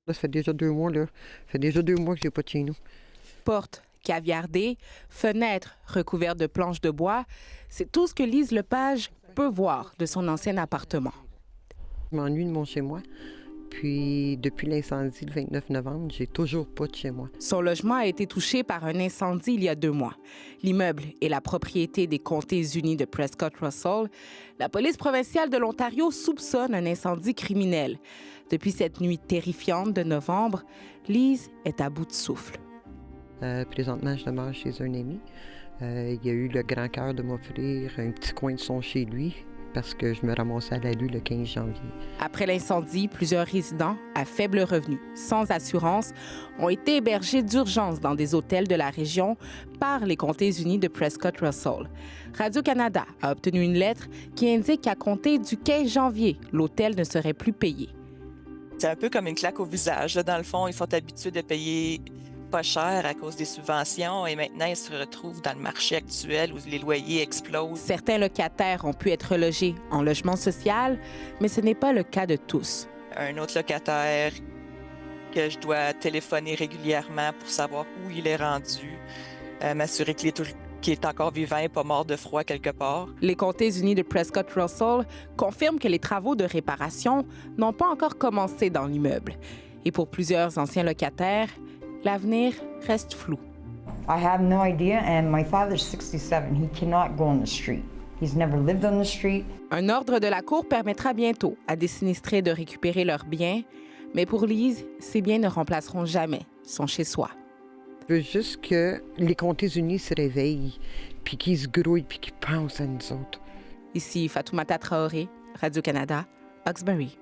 Là, ça fait déjà 2 mois, là. Ça fait déjà 2 mois que j'ai pas de chez nous. Portes caviardées, fenêtres recouvertes de planches de bois, c'est tout ce que Lise Lepage peut voir de son ancien appartement. Je m'ennuie de mon chez-moi. Puis, depuis l'incendie le 29 novembre, j'ai toujours pas de chez moi. Son logement a été touché par un incendie il y a 2 mois. L'immeuble est la propriété des Comtés unis de Prescott-Russell. La police provinciale de l'Ontario soupçonne un incendie criminel. Depuis cette nuit terrifiante de novembre, Lise est à bout de souffle. Présentement, je demeure chez un ami. Il a eu le grand cœur de m'offrir un petit coin de son chez lui parce que je me ramassais à la rue le 15 janvier. Après l'incendie, plusieurs résidents à faible revenu, sans assurance, ont été hébergés d'urgence dans des hôtels de la région par les Comtés unis de Prescott-Russell. Radio-Canada a obtenu une lettre qui indique qu'à compter du 15 janvier, l'hôtel ne serait plus payé. C'est un peu comme une claque au visage. Là, dans le fond, ils sont habitués de payer pas cher à cause des subventions et maintenant, ils se retrouvent dans le marché actuel où les loyers explosent. Certains locataires ont pu être logés en logement social, mais ce n'est pas le cas de tous. Un autre locataire que je dois téléphoner régulièrement pour savoir où il est rendu, m'assurer qu'il est encore vivant et pas mort de froid quelque part. Les Comtés unis de Prescott-Russell confirment que les travaux de réparation n'ont pas encore commencé dans l'immeuble. Et pour plusieurs anciens locataires, l'avenir reste flou. I have no idea, and my father's 67. He cannot go on the street. He's never lived on the street. Un ordre de la Cour permettra bientôt à des sinistrés de récupérer leurs biens, mais pour Lise, ces biens ne remplaceront jamais son chez-soi. Je veux juste que les Comtés unis se réveillent, puis qu'ils se grouillent, puis qu'ils pensent à nous autres. Ici Fatoumata Traoré, Radio-Canada, Hawkesbury.